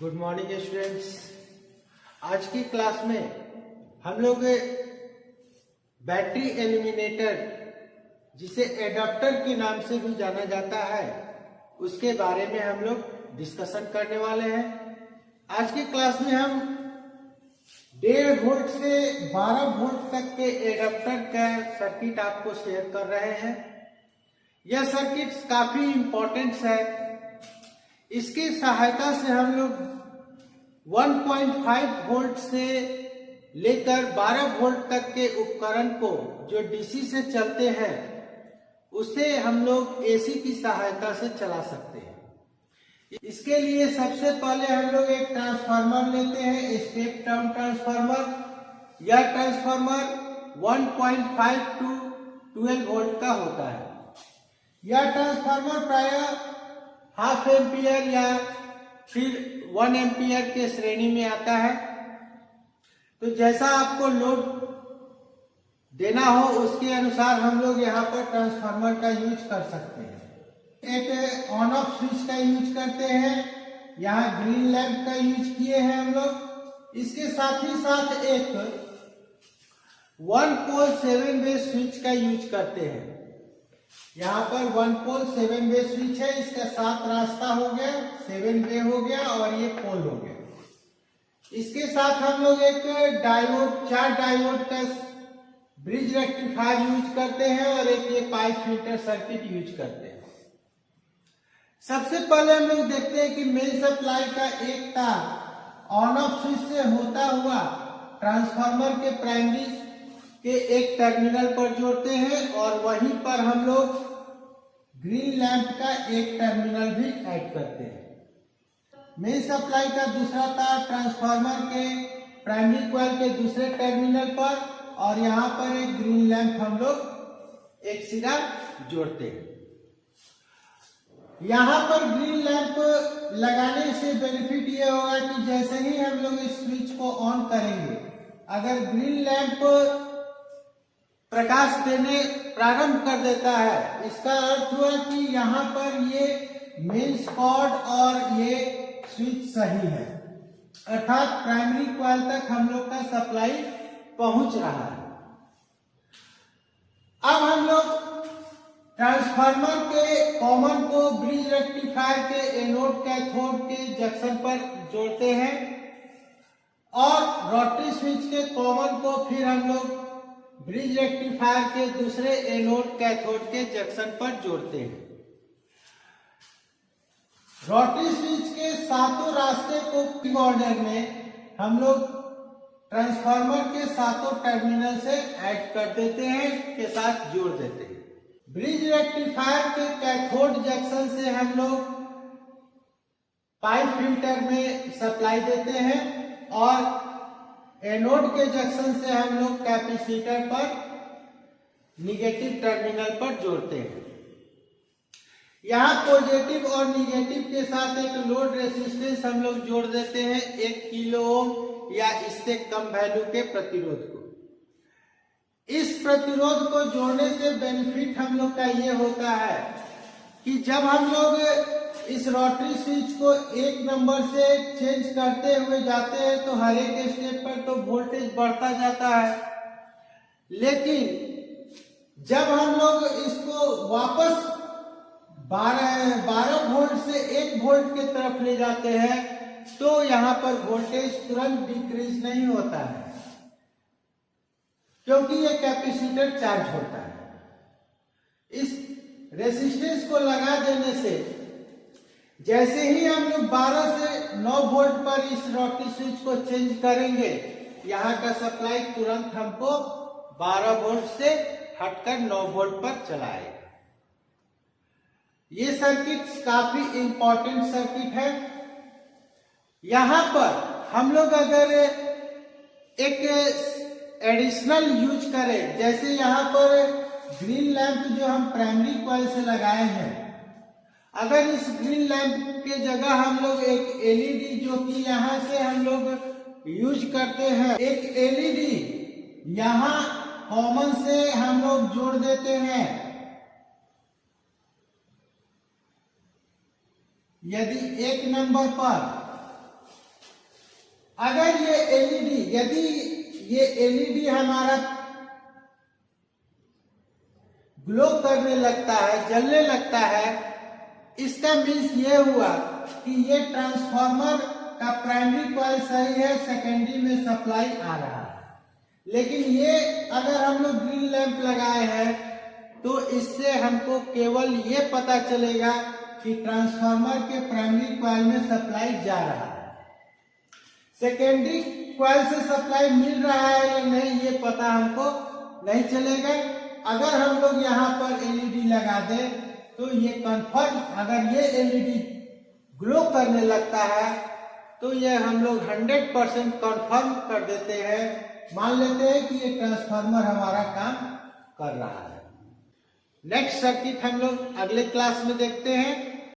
Good morning students. आज की class में हम लोग बैटरी एलिमिनेटर, जिसे एडाप्टर के नाम से भी जाना जाता है, उसके बारे में हम लोग डिस्कशन करने वाले हैं। आज की क्लास में हम 1.5 वोल्ट से 12 वोल्ट तक के एडाप्टर का सर्किट आपको शेयर कर रहे हैं। यह सर्किट काफी इम्पोर्टेंट है। इसकी सहायता से हम लोग 1.5 वोल्ट से लेकर 12 वोल्ट तक के उपकरण को, जो डीसी से चलते हैं, उसे हम लोग एसी की सहायता से चला सकते हैं। इसके लिए सबसे पहले हम लोग एक ट्रांसफार्मर लेते हैं, स्टेप डाउन ट्रांसफार्मर। यह ट्रांसफार्मर 1.5 टू 12 वोल्ट का होता है। यह ट्रांसफार्मर प्रायः हाफ एम्पियर या फिर 1 एम्पियर के श्रेणी में आता है। तो जैसा आपको लोड देना हो उसके अनुसार हम लोग यहाँ पर ट्रांसफार्मर का यूज कर सकते हैं। एक ऑन ऑफ स्विच का यूज करते हैं, यहाँ ग्रीन लैंप का यूज किए हैं हम लोग। इसके साथ ही साथ एक 1 पोल 7 वे स्विच का यूज करते हैं। यहाँ पर 1 पोल 7 वे स्विच है। इसका 7 रास्ता हो गया, 7 वे हो गया और ये पोल हो गया। इसके साथ हम लोग एक डायोड, 4 डायोड का ब्रिज रेक्टिफायर यूज करते हैं और एक ये पाइप फिल्टर सर्किट यूज करते हैं। सबसे पहले हम लोग देखते हैं कि मेन सप्लाई का एक तार ऑन ऑफ स्विच से होता हुआ ट्रांसफार्मर के प्राइमरी के एक टर्मिनल पर जोड़ते हैं और वहीं पर हम लोग ग्रीन लैंप का एक टर्मिनल भी ऐड करते हैं। मेन सप्लाई का दूसरा तार ट्रांसफार्मर के प्राइमरी कॉइल के दूसरे टर्मिनल पर और यहाँ पर एक ग्रीन लैंप हम लोग एक सिरा जोड़ते हैं। यहाँ पर ग्रीन लैंप लगाने से बेनिफिट ये होगा कि जैसे ही हम लोग इस स्विच को ऑन करेंगे, अगर ग्रीन लैंप प्रकाश देने प्रारंभ कर देता है, इसका अर्थ हुआ कि यहाँ पर ये मेन स्पॉट और ये स्विच सही है, अर्थात प्राइमरी कॉइल तक हम लोग का सप्लाई पहुंच रहा है। अब हम लोग ट्रांसफार्मर के कॉमन को ब्रिज रेक्टिफायर के एनोड कैथोड के जंक्शन पर जोड़ते हैं और रोटरी स्विच के कॉमन को फिर हम लोग ब्रिज रेक्टिफायर के दूसरे एनोड कैथोड के जंक्शन पर जोड़ते हैं। रोटरी स्विच के सातों रास्ते को पिक ऑर्डर में हम लोग ट्रांसफार्मर के सातों टर्मिनल से ऐड कर देते हैं, के साथ जोड़ देते हैं। ब्रिज रेक्टिफायर के कैथोड जंक्शन से हम लोग पाइप फिल्टर में सप्लाई देते हैं और एनोड के जंक्शन से हम लोग कैपेसिटर पर निगेटिव टर्मिनल पर जोड़ते हैं। यहाँ पॉजिटिव और निगेटिव के साथ एक लोड रेजिस्टेंस हम लोग जोड़ देते हैं, 1 किलो ओम या इससे कम वैल्यू के प्रतिरोध को। इस प्रतिरोध को जोड़ने से बेनिफिट हम लोग का ये होता है कि जब हम लोग इस रोटरी स्विच को एक नंबर से चेंज करते हुए जाते हैं तो हर एक स्टेप पर तो वोल्टेज बढ़ता जाता है, लेकिन जब हम लोग इसको वापस 12 वोल्ट से 1 वोल्ट की तरफ ले जाते हैं तो यहाँ पर वोल्टेज तुरंत डिक्रीज नहीं होता है, क्योंकि ये कैपेसिटर चार्ज होता है। इस रेजिस्टेंस को लगा देने से जैसे ही हम लोग 12 से 9 वोल्ट पर इस रोटरी स्विच को चेंज करेंगे, यहाँ का सप्लाई तुरंत हमको 12 वोल्ट से हटकर 9 वोल्ट पर चलाएगा। ये सर्किट काफी इंपॉर्टेंट सर्किट है। यहाँ पर हम लोग अगर एक एडिशनल यूज करें, जैसे यहाँ पर ग्रीन लैंप जो हम प्राइमरी कॉइल से लगाए हैं, अगर इस ग्रीन लैंप के जगह हम लोग एक एलईडी, जो कि यहाँ से हम लोग यूज करते हैं, एक एलईडी यहाँ कॉमन से हम लोग जोड़ देते हैं। यदि एक नंबर पर अगर ये एलईडी, यदि ये एलईडी हमारा ग्लो करने लगता है, जलने लगता है, इसका मीन्स ये हुआ कि ये ट्रांसफार्मर का प्राइमरी कॉइल सही है, सेकेंडरी में सप्लाई आ रहा है। लेकिन ये अगर हम लोग ग्रीन लैंप लगाए हैं तो इससे हमको केवल ये पता चलेगा कि ट्रांसफार्मर के प्राइमरी कॉइल में सप्लाई जा रहा है, सेकेंडरी कॉइल से सप्लाई मिल रहा है या नहीं ये पता हमको नहीं चलेगा। अगर हम लोग यहाँ पर एलईडी लगा दें तो ये कंफर्म, अगर ये एलईडी ग्लो करने लगता है तो ये हम लोग 100% कंफर्म कर देते हैं, मान लेते हैं कि ये ट्रांसफार्मर हमारा काम कर रहा है। नेक्स्ट सर्किट हम लोग अगले क्लास में देखते हैं।